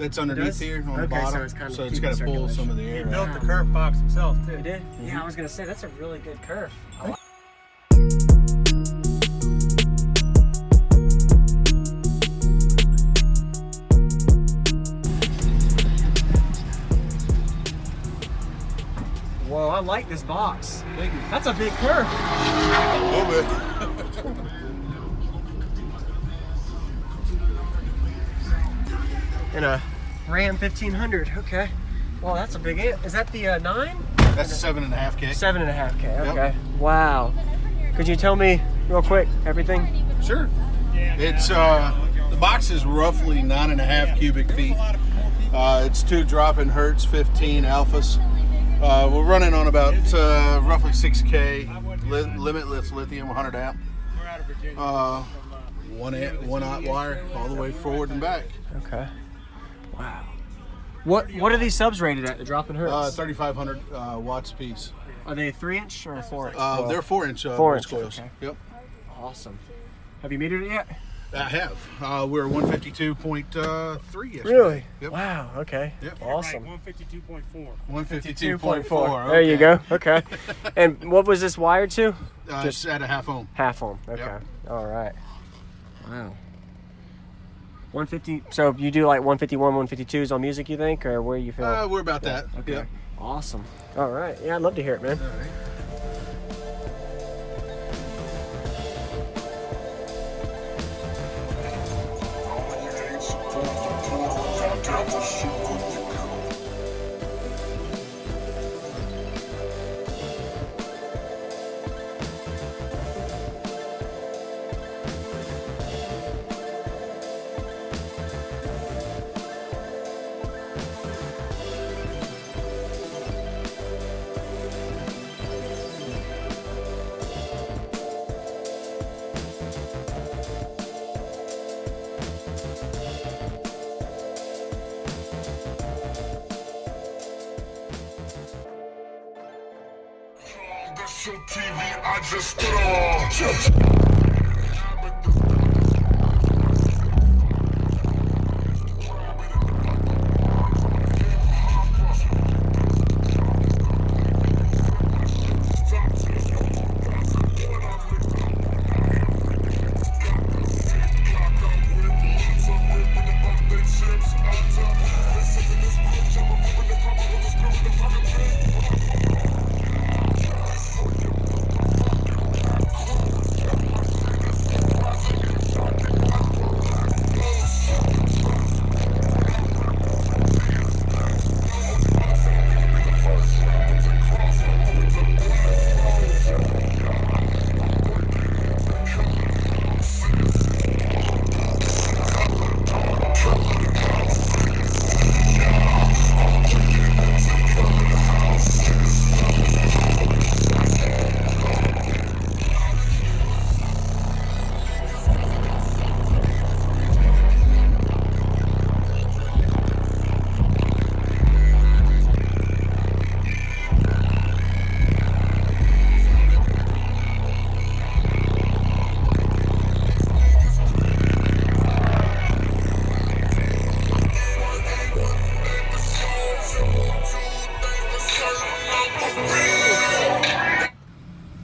that's underneath here on the Okay, bottom. so it's kind of it's got to pull some of the air. He built the Kerfed box himself too. He did? Yeah, I was gonna say that's a really good curve. Whoa, I like this box. Thank you. That's a big curve. A little bit. And a Ram 1500. Okay. Well, that's a big. Is that the 9? That's a 7.5K. 7.5K. Okay. Wow. Could you tell me real quick everything? Sure. It's the box is roughly 9.5 cubic feet. It's 2 Droppin Hertz 15 alphas. We're running on about roughly 6K limitless lithium 100 amp. 1 wire all the way forward and back. Okay. Wow. What are these subs rated at? The Droppin Hertz? 3,500 watts a piece. Are they 3-inch or 4-inch? They're 4-inch 4-inch coils. okay. Yep. Awesome. Have you metered it yet? I have. We're 152.3. Really? Yep. Wow. Okay. Yep. Awesome. Right, 152.4. 152.4. There you go. Okay. And what was this wired to? Just at a half ohm. Half ohm. Okay. Yep. All right. Wow. 150. So you do like 151, 152s on music, you think, or where you feel? We're about that. Okay. Yep. Awesome. All right. Yeah, I'd love to hear it, man. All right. That's your TV, I just stood on.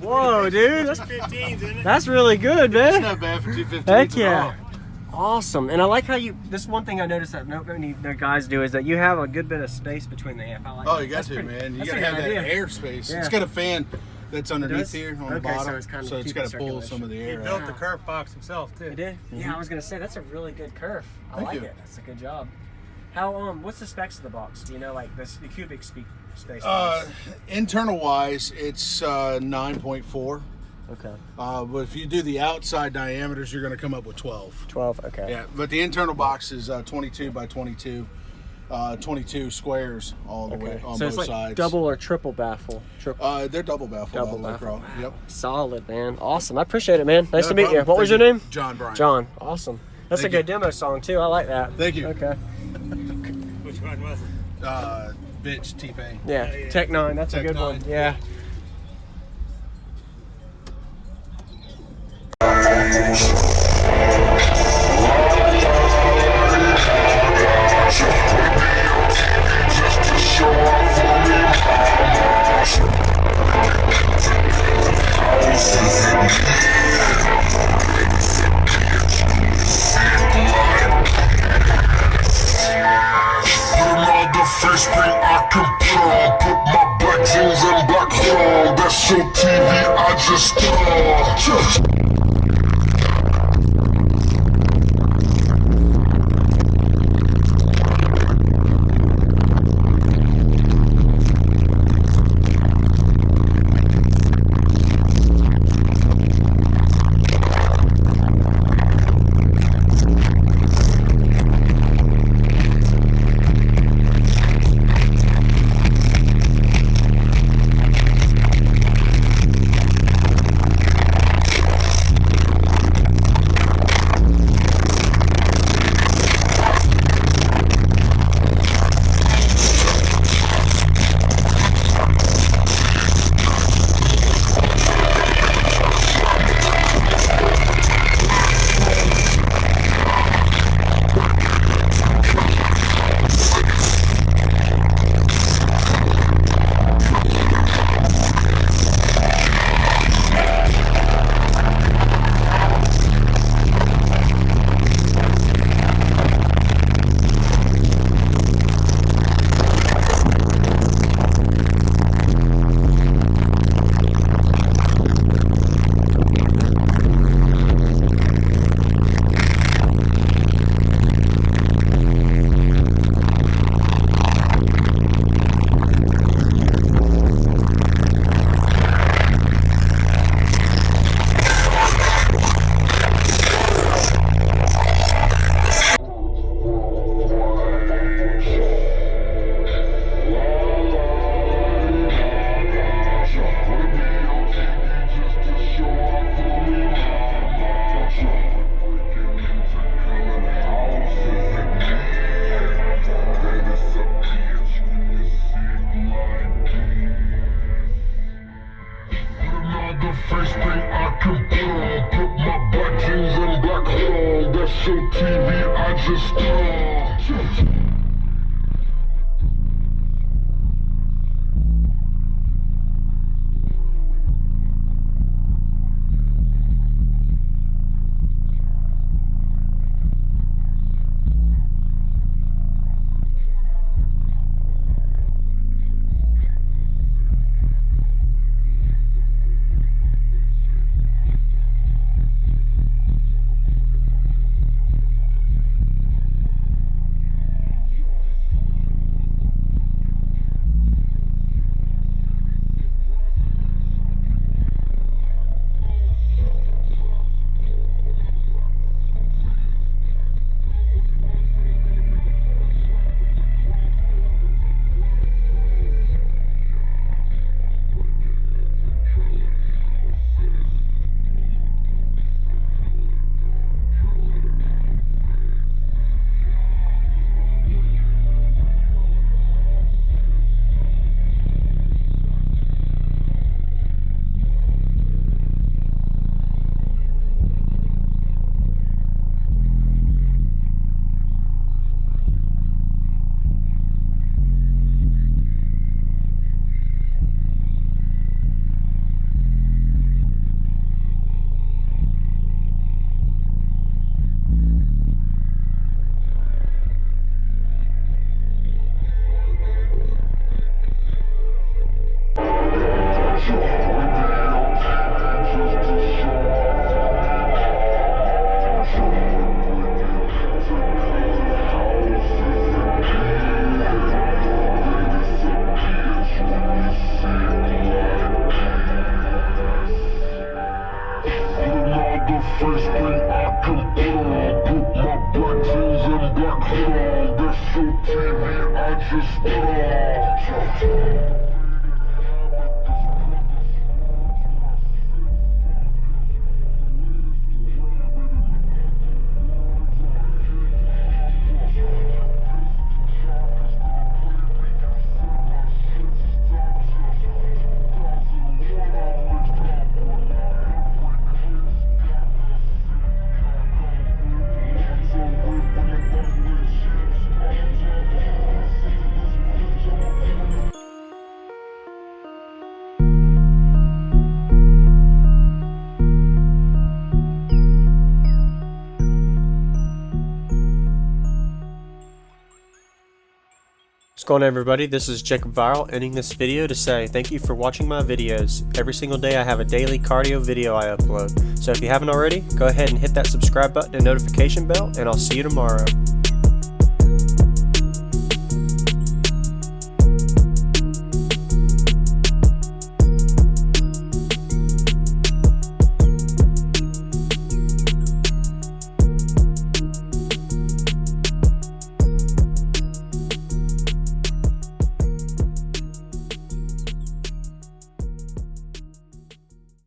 Whoa, dude. That's 15s, isn't it? That's really good, It's man. not bad for 215. Heck yeah. Awesome. And I like how you, this one thing I noticed that no many guys do is that you have a good bit of space between the amp. I like Oh, that. you got That's to, pretty- man. You that's got a to have good that idea. air space. Yeah. It's got a fan that's underneath does? here on the Okay, so bottom. it's kind of So it's keeping got to pull circulation. some of the He air built out. the Kerfed box himself too. You did? Yeah, I was gonna say that's a really good curve. I Thank like you. it. That's a good job. How what's the specs of the box? Do you know, like the cubic space? Internal wise, it's 9.4. Okay. But if you do the outside diameters, you're going to come up with 12. 12. Okay. Yeah, but the internal box is 22 by 22, 22 squares all the way on So both it's like sides. double or triple baffle. They're double baffle. Double all the way baffle. across. Yep. Solid, man. Awesome. I appreciate it, man. Nice No to meet you. problem. What was your Thank name? you. John Bryan. John. Awesome. That's Thank a good demo song too. I like that. Thank you. Okay. Which one was it? Bitch T-Pain. Yeah. Tech 9. That's a Tech good 9, one. Yeah. Yeah. that's your TV, I just first thing I can put on, put my black jeans and black hood on. That's your TV, I just first thing I can put on, put my black jeans and black hood on. That's your TV, I just put on. going on, everybody? This is JacobViral ending this video to say thank you for watching my videos. Every single day I have a daily cardio video I upload. So if you haven't already, go ahead and hit that subscribe button and notification bell, and I'll see you tomorrow.